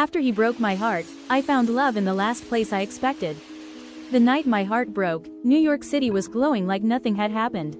After he broke my heart, I found love in the last place I expected. The night my heart broke, New York City was glowing like nothing had happened.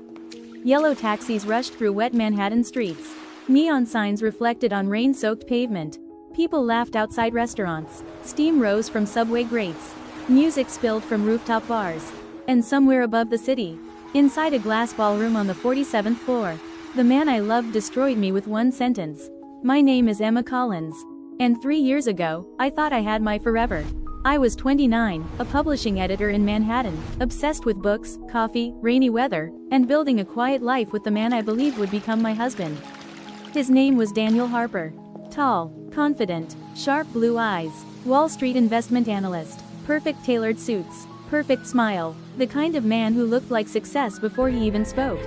Yellow taxis rushed through wet Manhattan streets. Neon signs reflected on rain-soaked pavement. People laughed outside restaurants. Steam rose from subway grates. Music spilled from rooftop bars. And somewhere above the city, inside a glass ballroom on the 47th floor, the man I loved destroyed me with one sentence. My name is Emma Collins. And 3 years ago, I thought I had my forever. I was 29, a publishing editor in Manhattan, obsessed with books, coffee, rainy weather, and building a quiet life with the man I believed would become my husband. His name was Daniel Harper. Tall, confident, sharp blue eyes, Wall Street investment analyst, perfect tailored suits, perfect smile, the kind of man who looked like success before he even spoke.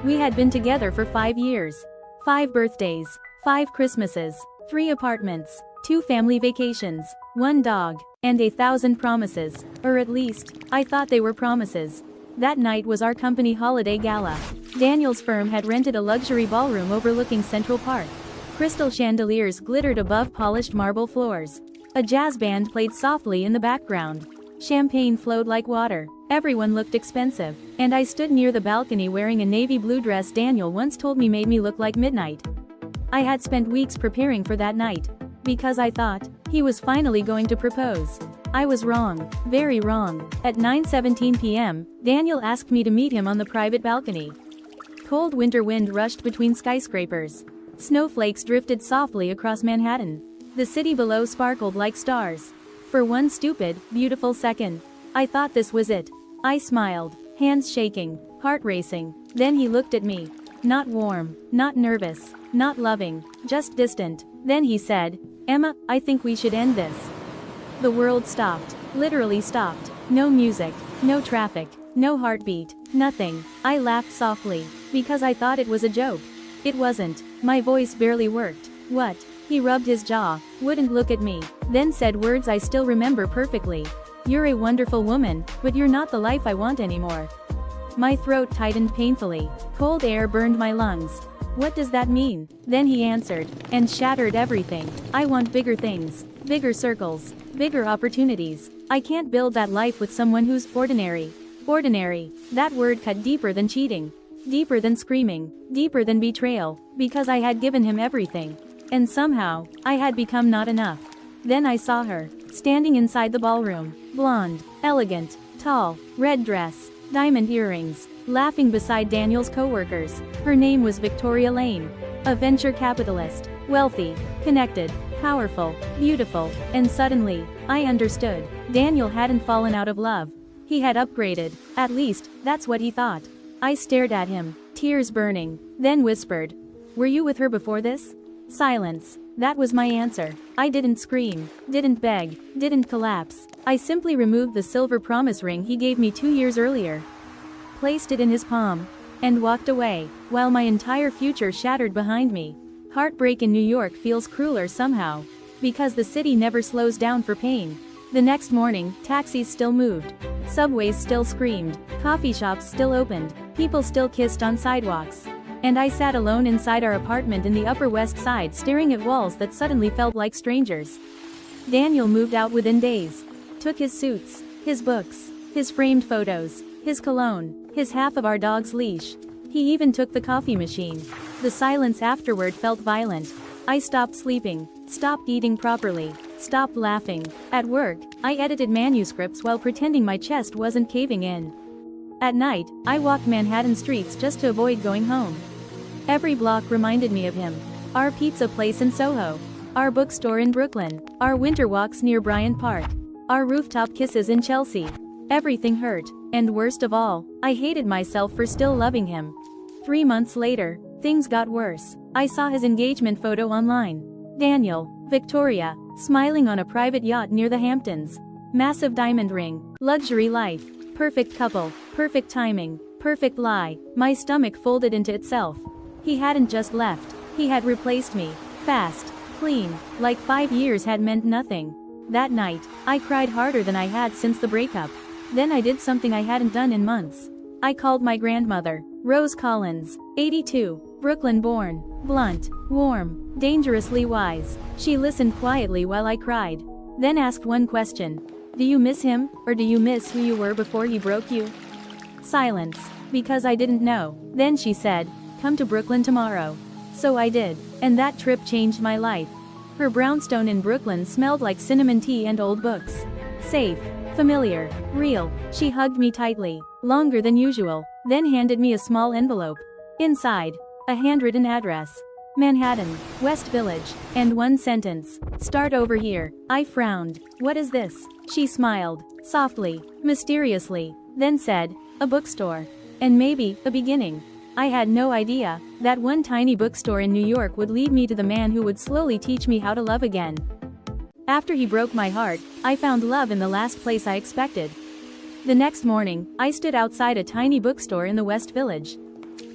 We had been together for 5 years. 5 birthdays, 5 Christmases, 3 apartments, 2 family vacations, 1 dog, and 1,000 promises, or at least, I thought they were promises. That night was our company holiday gala. Daniel's firm had rented a luxury ballroom overlooking Central Park. Crystal chandeliers glittered above polished marble floors. A jazz band played softly in the background. Champagne flowed like water. Everyone looked expensive, and I stood near the balcony wearing a navy blue dress Daniel once told me made me look like midnight. I had spent weeks preparing for that night, because I thought he was finally going to propose. I was wrong, very wrong. At 9:17 p.m., Daniel asked me to meet him on the private balcony. Cold winter wind rushed between skyscrapers. Snowflakes drifted softly across Manhattan. The city below sparkled like stars. For one stupid, beautiful second, I thought this was it. I smiled, hands shaking, heart racing. Then he looked at me. Not warm, not nervous, not loving, just distant. Then he said, "Emma, I think we should end this." The world stopped, literally stopped. No music, no traffic, no heartbeat, nothing. I laughed softly, because I thought it was a joke. It wasn't. My voice barely worked. What? He rubbed his jaw, wouldn't look at me, then said words I still remember perfectly. "You're a wonderful woman, but you're not the life I want anymore." My throat tightened painfully. Cold air burned my lungs. What does that mean? Then he answered, and shattered everything. I want bigger things, bigger circles, bigger opportunities. I can't build that life with someone who's ordinary. Ordinary. That word cut deeper than cheating. Deeper than screaming. Deeper than betrayal. Because I had given him everything. And somehow, I had become not enough. Then I saw her, standing inside the ballroom. Blonde, elegant, tall, red dress, diamond earrings, laughing beside Daniel's co-workers. Her name was Victoria Lane. A venture capitalist, wealthy, connected, powerful, beautiful, and suddenly, I understood. Daniel hadn't fallen out of love. He had upgraded, at least, that's what he thought. I stared at him, tears burning, then whispered, "Were you with her before this?" Silence. That was my answer. I didn't scream, didn't beg, didn't collapse. I simply removed the silver promise ring he gave me 2 years earlier, placed it in his palm, and walked away, while my entire future shattered behind me. Heartbreak in New York feels crueler somehow, because the city never slows down for pain. The next morning, taxis still moved. Subways still screamed. Coffee shops still opened. People still kissed on sidewalks. And I sat alone inside our apartment in the Upper West Side staring at walls that suddenly felt like strangers. Daniel moved out within days. Took his suits, his books, his framed photos, his cologne, his half of our dog's leash. He even took the coffee machine. The silence afterward felt violent. I stopped sleeping, stopped eating properly, stopped laughing. At work, I edited manuscripts while pretending my chest wasn't caving in. At night, I walked Manhattan streets just to avoid going home. Every block reminded me of him. Our pizza place in Soho. Our bookstore in Brooklyn. Our winter walks near Bryant Park. Our rooftop kisses in Chelsea. Everything hurt. And worst of all, I hated myself for still loving him. 3 months later, things got worse. I saw his engagement photo online. Daniel, Victoria, smiling on a private yacht near the Hamptons. Massive diamond ring. Luxury life. Perfect couple. Perfect timing. Perfect lie. My stomach folded into itself. He hadn't just left. He had replaced me. Fast. Clean. Like 5 years had meant nothing. That night, I cried harder than I had since the breakup. Then I did something I hadn't done in months. I called my grandmother. Rose Collins, 82, Brooklyn born, blunt, warm, dangerously wise. She listened quietly while I cried. Then asked one question. Do you miss him, or do you miss who you were before he broke you? Silence. Because I didn't know. Then she said, come to Brooklyn tomorrow. So I did. And that trip changed my life. Her brownstone in Brooklyn smelled like cinnamon tea and old books. Safe. Familiar. Real. She hugged me tightly. Longer than usual. Then handed me a small envelope. Inside. A handwritten address. Manhattan, West Village, and one sentence. Start over here. I frowned. What is this? She smiled. Softly. Mysteriously. Then said, a bookstore. And maybe, a beginning. I had no idea that one tiny bookstore in New York would lead me to the man who would slowly teach me how to love again. After he broke my heart, I found love in the last place I expected. The next morning, I stood outside a tiny bookstore in the West Village.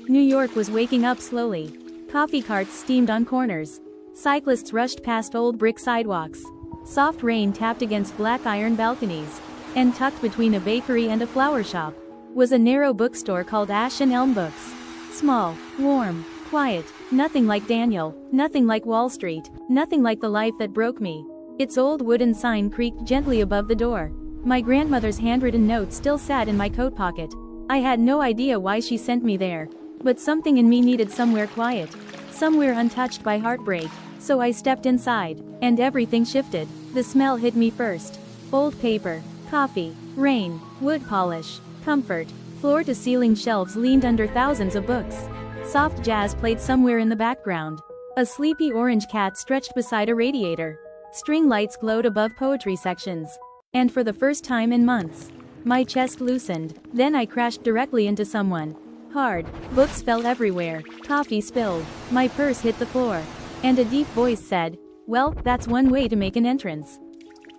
New York was waking up slowly. Coffee carts steamed on corners. Cyclists rushed past old brick sidewalks. Soft rain tapped against black iron balconies. And tucked between a bakery and a flower shop was a narrow bookstore called Ash and Elm Books. Small, warm, quiet, nothing like Daniel, nothing like Wall Street, nothing like the life that broke me. Its old wooden sign creaked gently above the door. My grandmother's handwritten note still sat in my coat pocket. I had no idea why she sent me there. But something in me needed somewhere quiet. Somewhere untouched by heartbreak. So I stepped inside. And everything shifted. The smell hit me first. Old paper, coffee, rain, wood polish, comfort. Floor-to-ceiling shelves leaned under thousands of books. Soft jazz played somewhere in the background. A sleepy orange cat stretched beside a radiator. String lights glowed above poetry sections. And for the first time in months, my chest loosened. Then I crashed directly into someone. Hard. Books fell everywhere. Coffee spilled. My purse hit the floor. And a deep voice said, well, that's one way to make an entrance.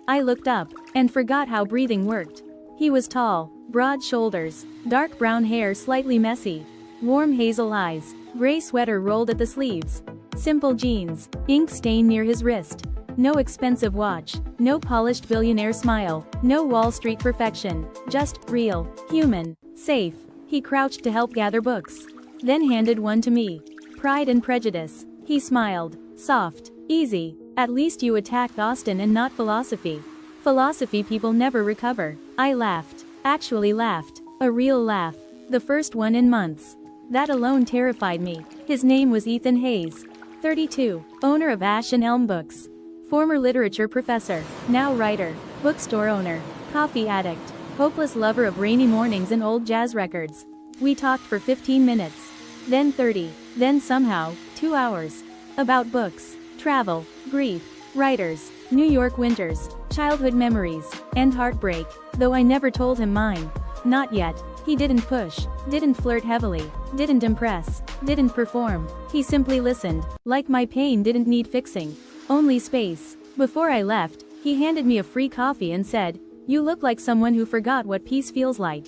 I looked up, and forgot how breathing worked. He was tall, broad shoulders, dark brown hair slightly messy, warm hazel eyes, gray sweater rolled at the sleeves, simple jeans, ink stain near his wrist. No expensive watch, no polished billionaire smile, no Wall Street perfection, just real, human, safe. He crouched to help gather books. Then handed one to me. Pride and Prejudice. He smiled. Soft. Easy. At least you attacked Austen and not philosophy. Philosophy people never recover. I laughed. Actually laughed. A real laugh. The first one in months. That alone terrified me. His name was Ethan Hayes. 32. Owner of Ash and Elm Books. Former literature professor. Now writer. Bookstore owner. Coffee addict. Hopeless lover of rainy mornings and old jazz records. We talked for 15 minutes. Then 30. Then somehow, 2 hours. About books. Travel. Grief. Writers. New York winters. Childhood memories. And heartbreak. Though I never told him mine. Not yet. He didn't push. Didn't flirt heavily. Didn't impress. Didn't perform. He simply listened. Like my pain didn't need fixing. Only space. Before I left, he handed me a free coffee and said, you look like someone who forgot what peace feels like.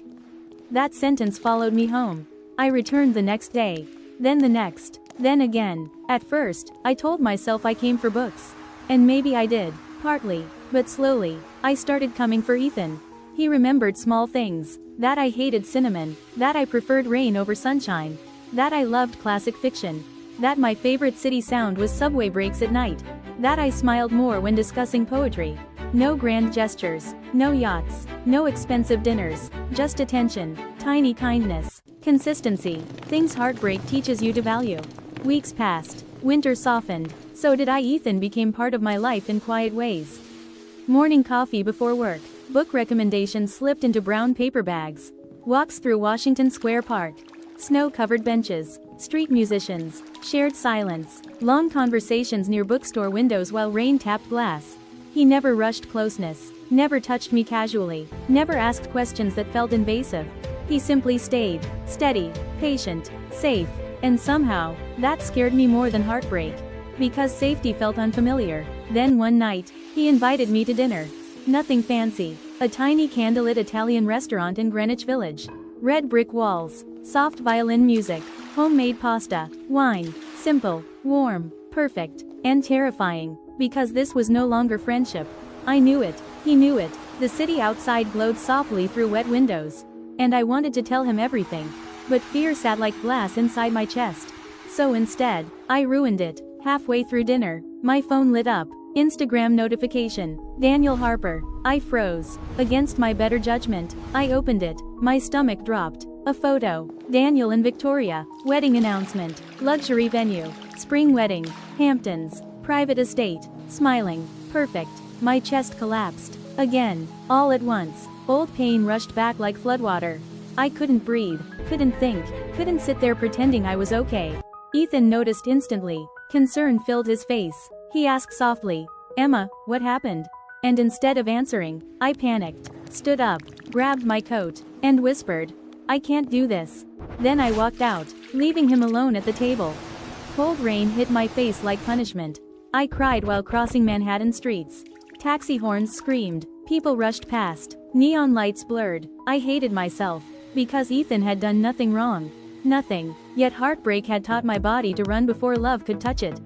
That sentence followed me home. I returned the next day. Then the next. Then again. At first, I told myself I came for books. And maybe I did. Partly. But slowly, I started coming for Ethan. He remembered small things. That I hated cinnamon. That I preferred rain over sunshine. That I loved classic fiction. That my favorite city sound was subway breaks at night. That I smiled more when discussing poetry. No grand gestures. No yachts. No expensive dinners. Just attention. Tiny kindness. Consistency. Things heartbreak teaches you to value. Weeks passed. Winter softened. So did I. Ethan became part of my life in quiet ways. Morning coffee before work. Book recommendations slipped into brown paper bags. Walks through Washington Square Park. Snow-covered benches. Street musicians. Shared silence. Long conversations near bookstore windows while rain tapped glass. He never rushed closeness. Never touched me casually. Never asked questions that felt invasive. He simply stayed. Steady. Patient. Safe. And somehow, that scared me more than heartbreak. Because safety felt unfamiliar. Then one night, he invited me to dinner. Nothing fancy. A tiny candlelit Italian restaurant in Greenwich Village. Red brick walls. Soft violin music. Homemade pasta. Wine. Simple. Warm. Perfect. And terrifying. Because this was no longer friendship. I knew it. He knew it. The city outside glowed softly through wet windows. And I wanted to tell him everything. but fear sat like glass inside my chest. So instead, I ruined it. Halfway through dinner, my phone lit up. Instagram notification. Daniel Harper. I froze. Against my better judgment, I opened it. My stomach dropped. A photo. Daniel and Victoria. Wedding announcement. Luxury venue. Spring wedding. Hamptons. Private estate. Smiling. Perfect. My chest collapsed. Again. All at once. Old pain rushed back like floodwater. I couldn't breathe. Couldn't think. Couldn't sit there pretending I was okay. Ethan noticed instantly. Concern filled his face. He asked softly, "Emma, what happened?" And instead of answering, I panicked, stood up, grabbed my coat, and whispered, "I can't do this." Then I walked out, leaving him alone at the table. Cold rain hit my face like punishment. I cried while crossing Manhattan streets. Taxi horns screamed, people rushed past, neon lights blurred. I hated myself, because Ethan had done nothing wrong. Nothing, yet heartbreak had taught my body to run before love could touch it.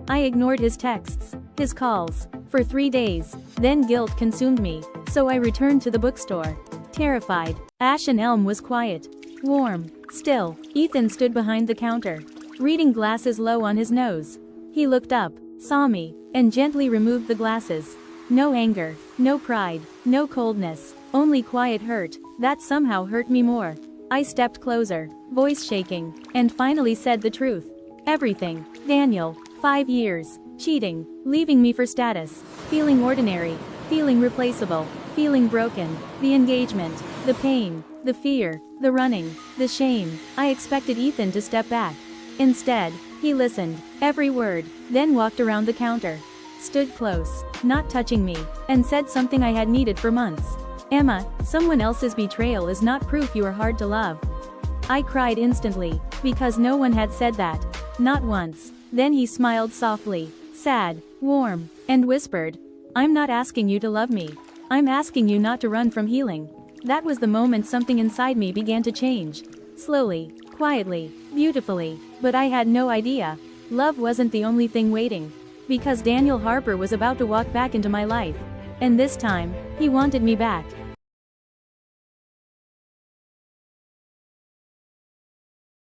I ignored his texts, his calls, for 3 days, then guilt consumed me, so I returned to the bookstore. Terrified. Ash and Elm was quiet. Warm. Still. Ethan stood behind the counter, reading glasses low on his nose. He looked up, saw me, and gently removed the glasses. No anger, no pride, no coldness, only quiet hurt, that somehow hurt me more. I stepped closer, voice shaking, and finally said the truth. Everything. Daniel. 5 years. Cheating. Leaving me for status. Feeling ordinary. Feeling replaceable. Feeling broken. The engagement. The pain. The fear. The running. The shame. I expected Ethan to step back. Instead, he listened. Every word. Then walked around the counter. Stood close. Not touching me. And said something I had needed for months. "Emma, someone else's betrayal is not proof you are hard to love." I cried instantly, because no one had said that. Not once. Then he smiled softly, sad, warm, and whispered, "I'm not asking you to love me. I'm asking you not to run from healing." That was the moment something inside me began to change. Slowly, quietly, beautifully, but I had no idea. Love wasn't the only thing waiting. Because Daniel Harper was about to walk back into my life. And this time, he wanted me back.